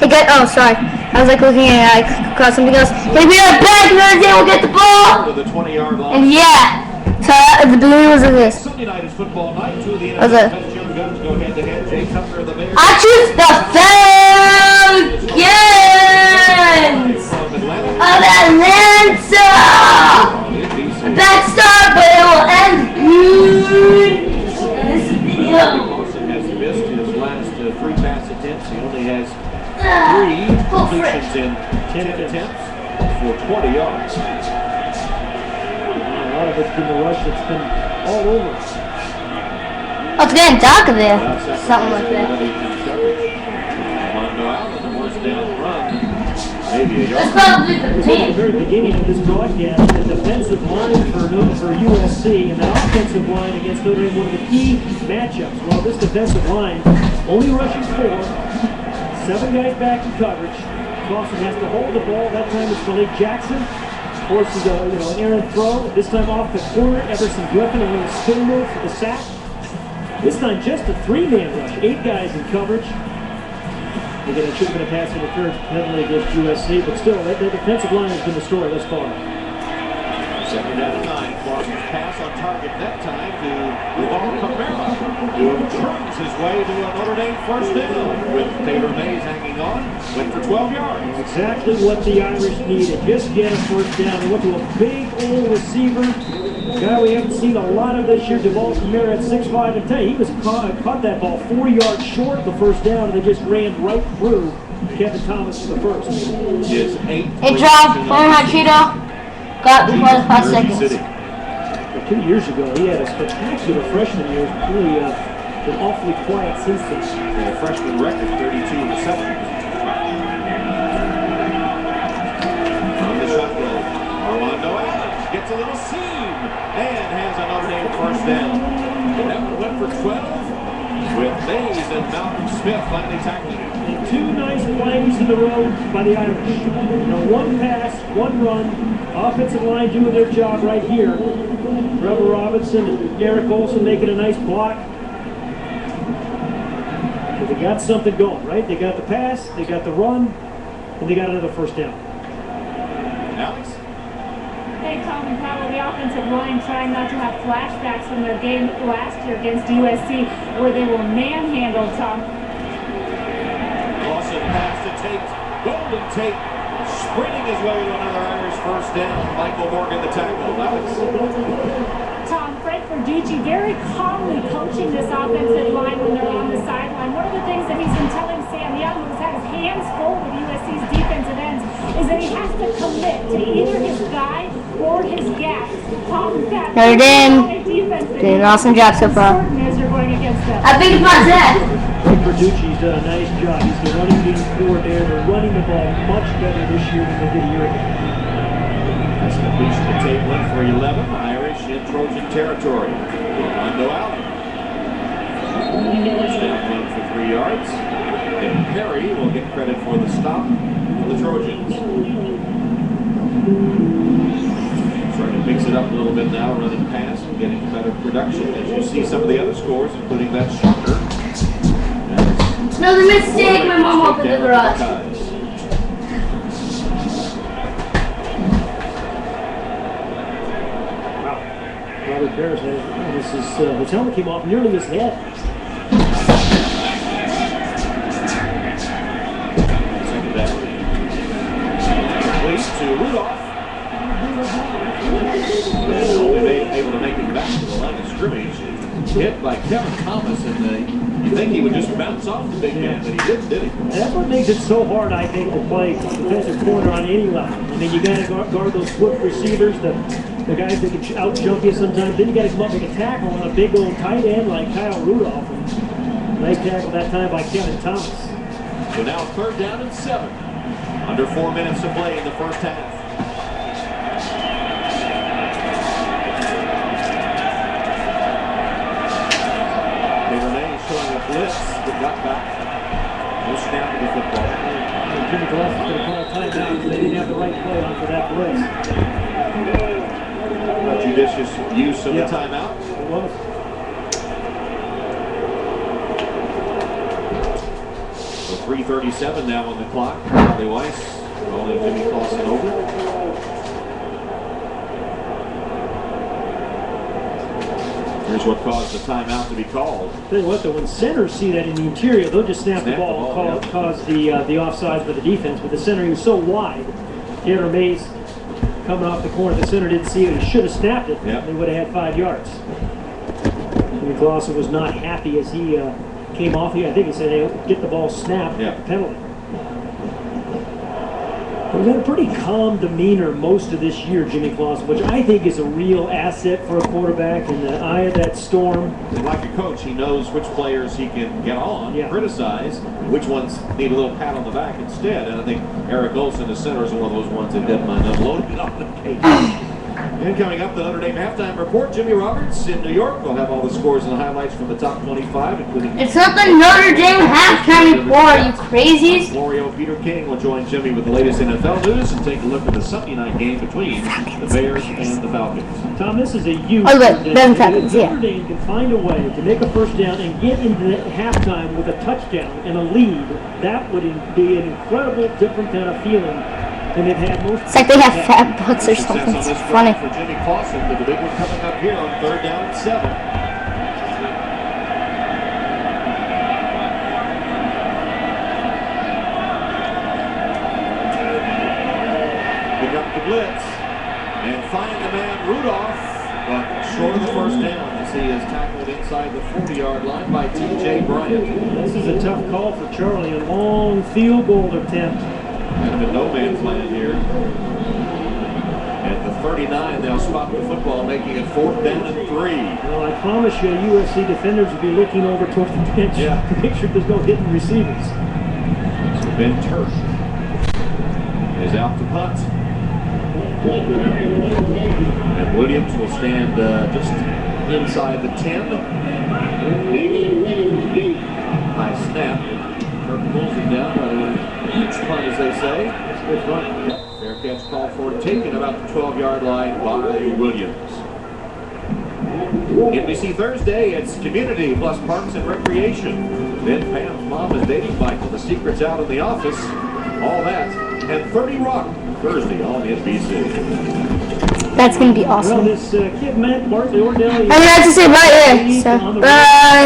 Hey, guys. Oh, sorry. I was like looking at across something else. Hey, we are back. Notre Dame will get the ball. To the 20-yard line. And yeah. So the beginning was of this. Sunday night is football night. Two of the Was NFL's best young guns go head-to-head. Jay Cutler of the Bears. I choose the Falcons From Atlanta. of Atlanta. A bad start, but it will end good. And this video. Wilson has missed his last 3 pass attempts. He only has 3 completions in 10 attempts for 20 yards. A lot of it's been the rush that's been all over. Oh, it's getting dark there. Something like that. Mondo Allen, the first down run. Maybe a That's yard. probably the At the team. very beginning of this broadcast, the defensive line for USC and the offensive line against Notre Dame, one of the key matchups. Well, this defensive line only rushing 4, 7 guys back in coverage. Dawson has to hold the ball. That time it's Malik Jackson. Forces an errant throw. This time off the corner, Everson Griffin, a little spin move for the sack. This time just a 3-man rush, 8 guys in coverage. Again, it should have been a pass interference penalty against USC, but still, that defensive line has been the story thus far. Second down and 9. Clausen's pass on target that time to Lavon Cabrera, who turns his way to a Notre Dame first down with Taylor Mays hanging on. Went for 12 yards. Exactly what the Irish needed. Just get a first down. They went to a big old receiver. A guy we haven't seen a lot of this year, Devon Kamara at 6'5" and 10. He was caught that ball 4 yards short of the first down, and they just ran right through Kevin Thomas for the first. Is 8. Hey, John, Fire Hot Cheeto. Got before the 5 seconds. 2 years ago, he had a spectacular freshman year. He's really been awfully quiet since then. The freshman record, 32 receptions. From the shotgun, Armando Allen gets a little seam and has a Notre Dame first down. That one went for 12 with Mays and Malcolm Smith finally tackling him. And 2 nice plays in the row by the Irish. One pass, 1 run. Offensive line doing their job right here. Trevor Robinson and Eric Olson making a nice block. But they got something going, right? They got the pass, they got the run, and they got another first down. Alex? Hey, Tom and Powell, the offensive line trying not to have flashbacks from their game last year against USC where they were manhandled, Tom. Lawson pass to Tate. Golden Tate sprinting his way to another Irish first down. Michael Morgan the tackle. Alex? Tom, Fred Verducci very calmly coaching this offensive line when they're on the sideline. One of the things that he's been telling Sam Young, who's had his hands full with USC's defensive ends, is that he has to commit to either his guy or his gap. Tom, that Notre Dame defense did an awesome job so far. as you're going against them. I think it's my dad. Verducci's done a nice job. He's the running game coordinator. They're running the ball much better this year than they did a year ago. That's completion to Tate, 1 for 11. Irish in Trojan territory. Mondo Allen. First down run for 3 yards. And Perry will get credit for the stop for the Trojans. Starting to mix it up a little bit now, running pass and getting better production. As you see some of the other scores, including that shocker. Another mistake. My mom opened the garage. Robert Bears his helmet came off nearly his head. Second down. Complete to Rudolph. Only able to make it back to the line of scrimmage. Hit by Kevin Thomas, and you think he would just bounce off the big man, but he didn't, did he? That's what makes it so hard, I think, to play defensive corner on any level. I mean, you got to guard those swift receivers, the guys that can out-jump you sometimes. Then you got to come up and make a tackle on a big old tight end like Kyle Rudolph. And nice tackle that time by Kevin Thomas. So now 3rd down and 7. Under 4 minutes to play in the first half. Showing a blitz that got back. No snap of the football. Jimmy Gillespie's going to call a timeout because they didn't have the right play on for that blitz. A judicious use of the timeout. It was. So 3:37 now on the clock. Bradley Weiss calling Jimmy Clausen over. Here's what caused the timeout to be called. Tell you what, though, when centers see that in the interior, they'll just snap the ball and cause the offsides for the defense. But the center, he was so wide. Taylor Mays coming off the corner, the center didn't see it. He should have snapped it. Yep. They would have had 5 yards. Jimmy Clausen was not happy as he came off here. I think he said, hey, get the ball snapped, Yep. penalty. He's had a pretty calm demeanor most of this year, Jimmy Clausen, which I think is a real asset for a quarterback in the eye of that storm. And like a coach, he knows which players he can get on, criticize, which ones need a little pat on the back instead. And I think Eric Olson, the center, is one of those ones that didn't mind unloading it on the cage. And coming up, the Notre Dame halftime report. Jimmy Roberts in New York. We'll have all the scores and highlights from the top 25, including... It's not the Notre Dame halftime report, you crazies. Florio Peter King will join Jimmy with the latest NFL news and take a look at the Sunday night game between the Bears and the Falcons. Tom, this is a huge... Oh, but Ben Falcons, If Notre Dame can find a way to make a first down and get into the halftime with a touchdown and a lead, that would be an incredible, different kind of feeling. And they've had most. It's like they have fat butts or something. It's funny. For Jimmy Clausen, but the big one coming up here on 3rd down and 7. Pick up the blitz and find the man Rudolph, but short of the first down as he is tackled inside the 40-yard line by T.J. Bryant. This is a tough call for Charlie. A long field goal attempt. And the no man's land here. At the 39, they'll spot the football, making it 4th down and 3. Well, I promise you, USC defenders will be looking over toward the bench to make sure there's no hidden receivers. So Ben Turk is out to punt. And Williams will stand just inside the 10. High snap. Turk pulls it down by the huge punt, as they say. That's good fun. Fair catch call for taken about the 12-yard line by Williams. NBC Thursday, it's Community plus Parks and Recreation. Then Pam's mom is dating Michael. The secret's out in the office. All that. And 30 Rock, Thursday on NBC. That's going to be awesome. Well, this kid Matt Bartley Ordell. I'm going to have to say bye here. So, bye.